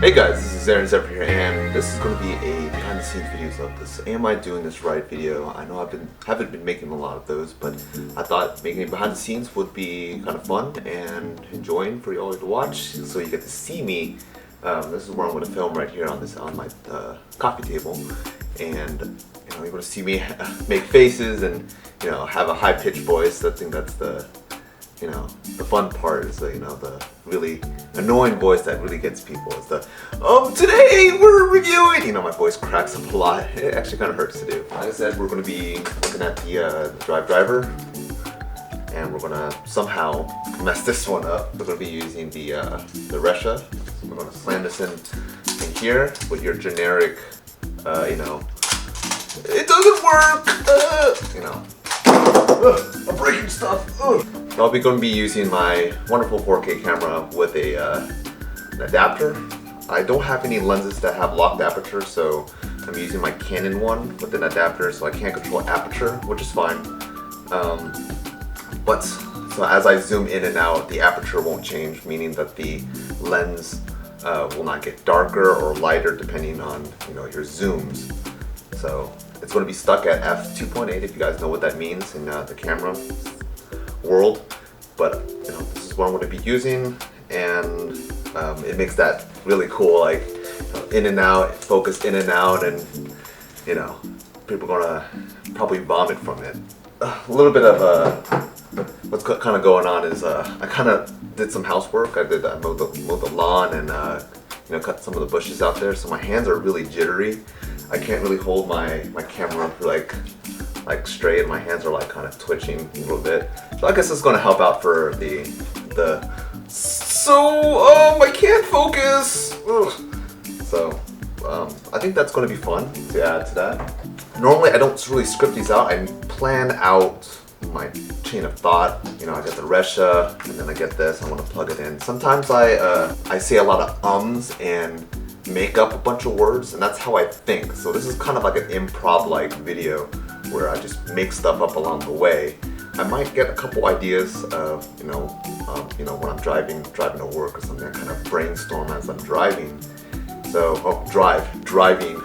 Hey guys, this is Dancefloor here, and this is going to be a behind the scenes videos of this Am I Doing This Right video. I know haven't been making a lot of those, but I thought making it behind the scenes would be kind of fun and enjoying for you all to watch, so you get to see me. This is where I'm going to film right here on my coffee table, and you're going to see me make faces and have a high pitched voice. I think that's the fun part is the really annoying voice that really gets people is the today we're reviewing. My voice cracks up a lot. It actually kind of hurts to do. Like I said, we're going to be looking at the driver, and we're going to somehow mess this one up. We're going to be using the Resha. We're going to slam this in here with your generic, it doesn't work. I'm breaking stuff. I'll be going to be using my wonderful 4K camera with an adapter. I don't have any lenses that have locked aperture, so I'm using my Canon one with an adapter, so I can't control aperture, which is fine. So as I zoom in and out, the aperture won't change, meaning that the lens will not get darker or lighter depending on your zooms. So it's going to be stuck at f2.8 if you guys know what that means in the camera world. But this is what I'm going to be using, and it makes that really cool, like in and out, focus in and out, and people are gonna probably vomit from it. A little bit of what's kind of going on is I kind of did some housework. I mowed the lawn and cut some of the bushes out there, so my hands are really jittery. I can't really hold my camera like straight, and my hands are like kind of twitching a little bit. So I guess it's going to help out for I can't focus. Ugh. So I think that's going to be fun to add to that. Normally I don't really script these out. I plan out my chain of thought. I get the Resha, and then I get this. I want to plug it in. Sometimes I say a lot of ums and make up a bunch of words, and that's how I think. So this is kind of like an improv-like video where I just make stuff up along the way. I might get a couple ideas of, when I'm driving to work or something. I kind of brainstorm as I'm driving. So, driving.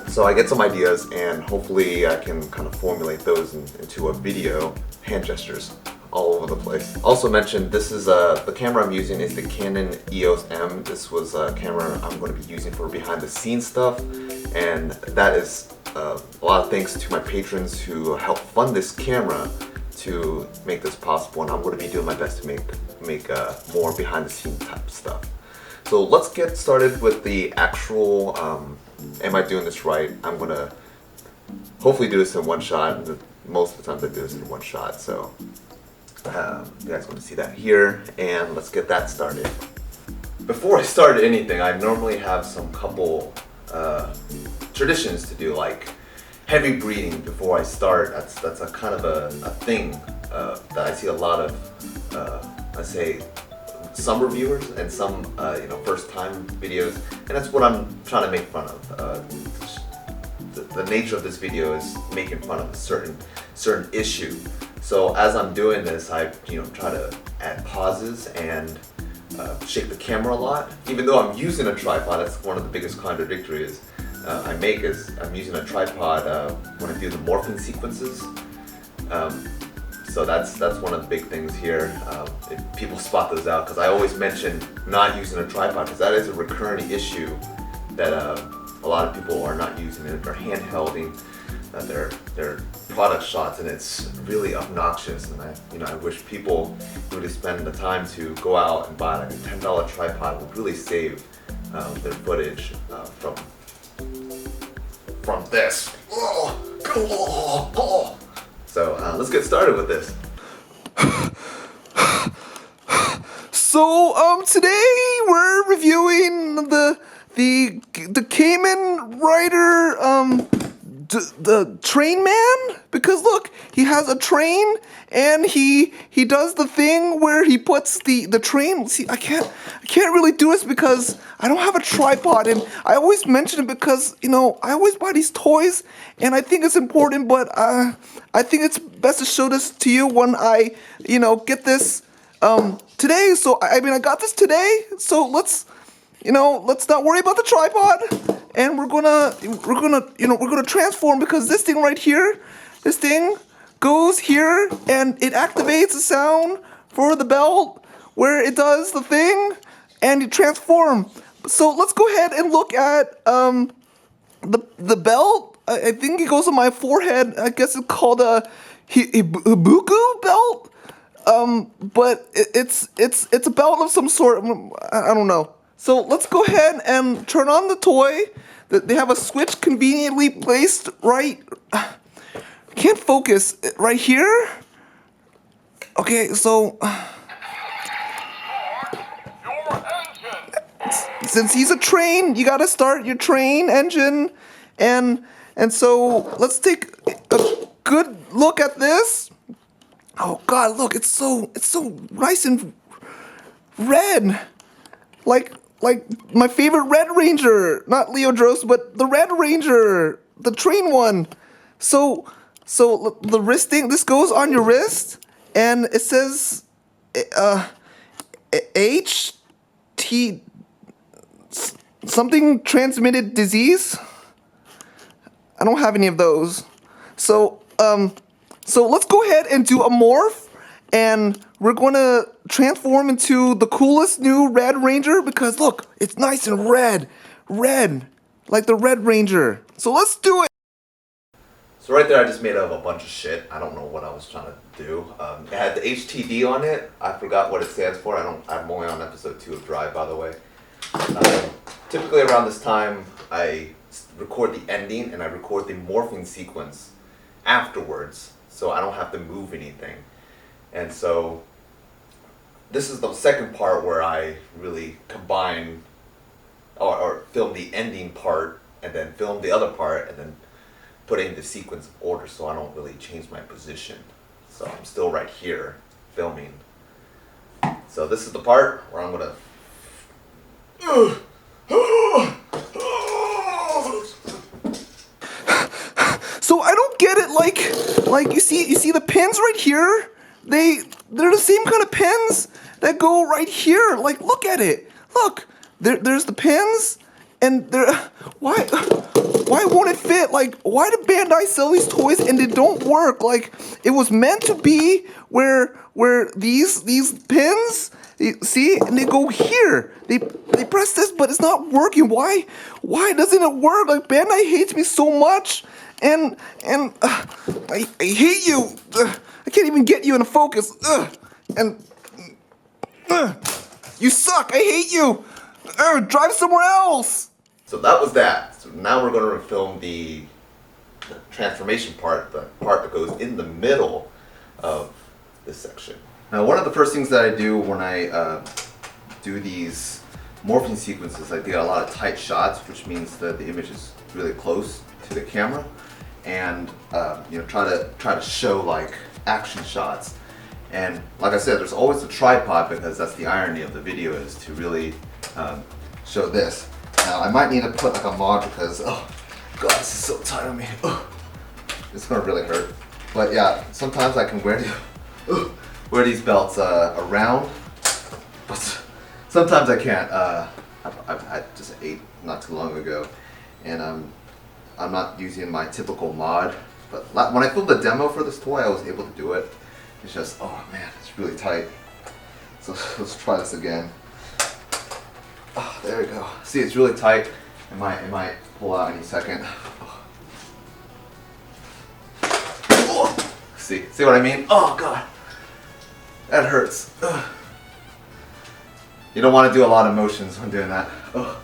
So I get some ideas, and hopefully I can kind of formulate those into a video. Hand gestures all over the place. Also mentioned, this is the camera I'm using is the Canon EOS M. This was a camera I'm going to be using for behind the scenes stuff, and that is a lot of thanks to my patrons who helped fund this camera to make this possible, and I'm going to be doing my best to make more behind the scenes type stuff. So let's get started with the actual Am I Doing This Right? I'm going to hopefully do this in one shot. Most of the times I do this in one shot, so you guys want to see that here, and let's get that started. Before I start anything, I normally have some couple traditions to do, like heavy breathing before I start. That's a kind of a thing that I see a lot of, let's say, some reviewers and some first time videos, and that's what I'm trying to make fun of. The nature of this video is making fun of a certain issue. So as I'm doing this, I try to add pauses and shake the camera a lot. Even though I'm using a tripod, that's one of the biggest contradictories I make is I'm using a tripod when I do the morphing sequences. So that's one of the big things here. If people spot those out, because I always mention not using a tripod, because that is a recurring issue that a lot of people are not using it. They're handhelding their product shots, and it's really obnoxious. And I wish people would spend the time to go out and buy like a $10 tripod would really save their footage from this. So let's get started with this. So today we're reviewing the Kamen Rider the Train Man, because look, he has a train and he does the thing where he puts the train. See, I can't really do this because I don't have a tripod, and I always mention it because I always buy these toys and I think it's important, but I think it's best to show this to you when I get this today. So I got this today, so let's let's not worry about the tripod, and we're gonna transform, because this thing right here, this thing goes here, and it activates the sound for the belt where it does the thing, and you transform. So let's go ahead and look at the belt. I think it goes on my forehead. I guess it's called a Hibuku belt. But it's a belt of some sort. I don't know. So let's go ahead and turn on the toy. They have a switch conveniently placed right. Can't focus right here. Okay, so since he's a train, you gotta start your train engine, and so let's take a good look at this. Oh God, look, it's so nice and red, like my favorite Red Ranger, not Leodros, but the Red Ranger, the train one. So the wrist thing, this goes on your wrist, and it says HT something transmitted disease. I don't have any of those. So let's go ahead and do a morph, and we're going to transform into the coolest new Red Ranger, because look, it's nice and red, like the Red Ranger. So let's do it. So right there, I just made up a bunch of shit. I don't know what I was trying to do. It had the HTD on it. I forgot what it stands for. I'm only on episode 2 of Drive, by the way. Typically around this time, I record the ending and I record the morphing sequence afterwards, so I don't have to move anything. And so this is the second part where I really combine or film the ending part and then film the other part and then put it in the sequence of order, so I don't really change my position. So I'm still right here filming. So this is the part where I'm gonna So I don't get it, like you see the pins right here? They're the same kind of pins that go right here. Like, look at it. Look, there's the pins, and why won't it fit? Like, why do Bandai sell these toys and they don't work? Like, it was meant to be where these pins, see, and they go here. They press this, but it's not working. Why doesn't it work? Like, Bandai hates me so much, and I hate you. I can't even get you in focus. You suck. I hate you. Drive somewhere else. So that was that. So now we're going to film the transformation part, the part that goes in the middle of this section. Now, one of the first things that I do when I do these morphing sequences, I get a lot of tight shots, which means that the image is really close to the camera, and try to show like action shots. And like I said, there's always a tripod, because that's the irony of the video, is to really show this. Now I might need to put like a mod, because oh God, this is so tight on me. It's gonna really hurt. But yeah, sometimes I can wear these belts around, but sometimes I can't. I just ate not too long ago, and I'm not using my typical mod. But when I filmed the demo for this toy, I was able to do it. It's just, oh man, it's really tight. So let's try this again. Oh, there we go. See, it's really tight. It might pull out any second. Oh. See what I mean? Oh God, that hurts. Ugh. You don't want to do a lot of motions when doing that. Ugh.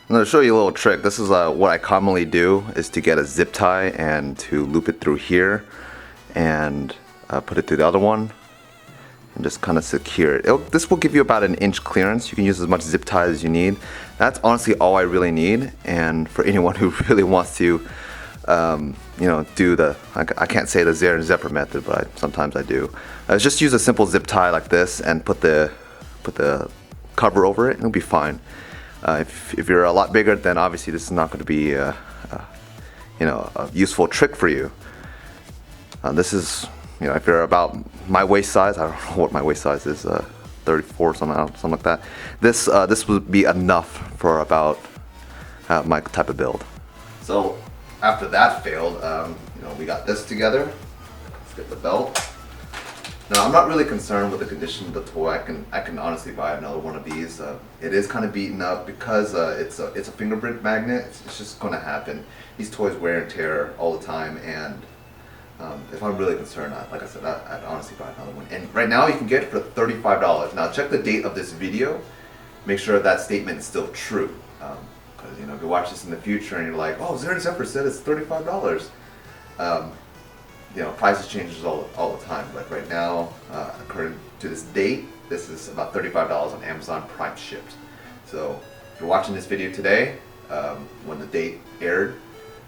I'm going to show you a little trick. This is what I commonly do, is to get a zip tie and to loop it through here and put it through the other one and just kind of secure it. This will give you about an inch clearance. You can use as much zip tie as you need. That's honestly all I really need. And for anyone who really wants to do the, I can't say the Zer and Zepper method, but sometimes I do. Just use a simple zip tie like this and put the cover over it, and it'll be fine. If you're a lot bigger, then obviously this is not going to be a useful trick for you. This is, if you're about my waist size, I don't know what my waist size is, 34, something like that. This would be enough for about my type of build. So after that failed, we got this together. Let's get the belt. Now I'm not really concerned with the condition of the toy. I can honestly buy another one of these. It is kind of beaten up because it's a fingerprint magnet. It's just going to happen. These toys wear and tear all the time, and if I'm really concerned, like I said, I'd honestly buy another one. And right now you can get it for $35. Now check the date of this video. Make sure that statement is still true. Because if you watch this in the future and you're like, oh, Zerencepher said it's $35. Prices changes all the time. But right now, according to this date, this is about $35 on Amazon Prime shipped. So if you're watching this video today, when the date aired,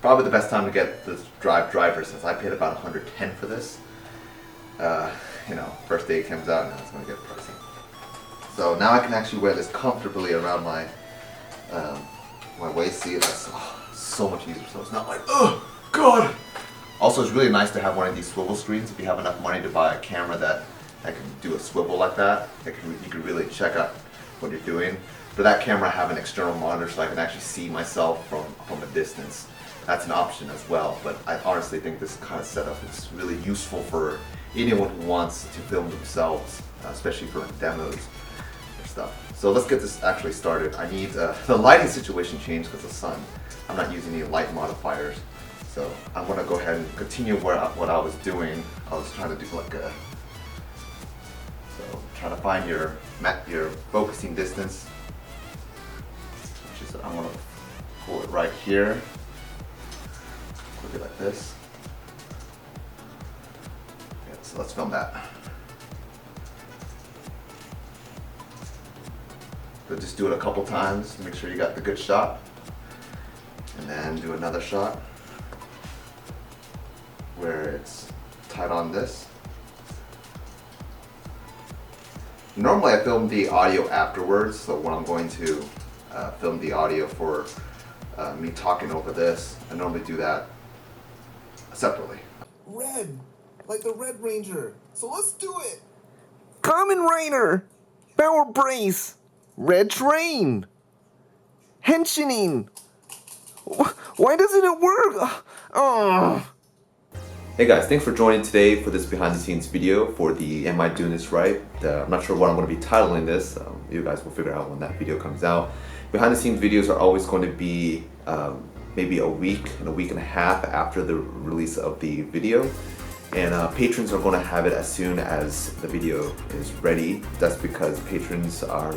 probably the best time to get this driver, since I paid about $110 for this. First day it comes out, now it's going to get pricey. So now I can actually wear this comfortably around my waist. See, that's so much easier. So it's not like, oh god. Also, it's really nice to have one of these swivel screens. If you have enough money to buy a camera that can do a swivel like that, you can really check out what you're doing. For that camera, I have an external monitor so I can actually see myself from a distance. That's an option as well, but I honestly think this kind of setup is really useful for anyone who wants to film themselves, especially for demos or stuff. So let's get this actually started. I need the lighting situation changed because of the sun. I'm not using any light modifiers, so I'm gonna go ahead and continue what I was doing. I was trying to do try to find your focusing distance. Which is, I'm gonna pull it right here. Look at it like this. Okay, so let's film that. So just do it a couple times to make sure you got the good shot. And then do another shot where it's tight on this. Normally I film the audio afterwards, so when I'm going to film the audio for me talking over this, I normally do that separately. Red, like the Red Ranger. So let's do it. Kamen Rider, Power Brace, Red Train, Henshining. Why doesn't it work? Oh. Hey guys, thanks for joining today for this behind the scenes video for the Am I Doing This Right? I'm not sure what I'm going to be titling this. You guys will figure out when that video comes out. Behind the scenes videos are always going to be maybe a week and a half after the release of the video. And patrons are going to have it as soon as the video is ready. That's because patrons are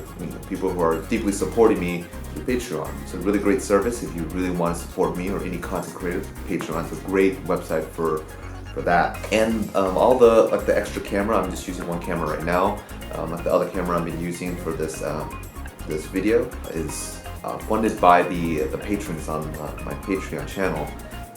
people who are deeply supporting me through Patreon. It's a really great service if you really want to support me or any content creator. Patreon is a great website for that. And all the the extra camera, I'm just using one camera right now. The other camera I've been using for this this video is funded by the patrons on my Patreon channel.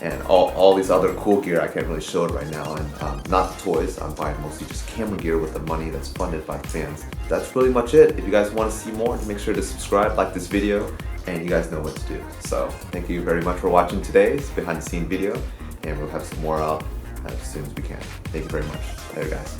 And all these other cool gear, I can't really show it right now, and not the toys. I'm buying mostly just camera gear with the money that's funded by the fans. That's pretty much it. If you guys want to see more, make sure to subscribe, like this video, and you guys know what to do. So thank you very much for watching today's behind the scene video, and we'll have some more out as soon as we can. Thank you very much. Later guys.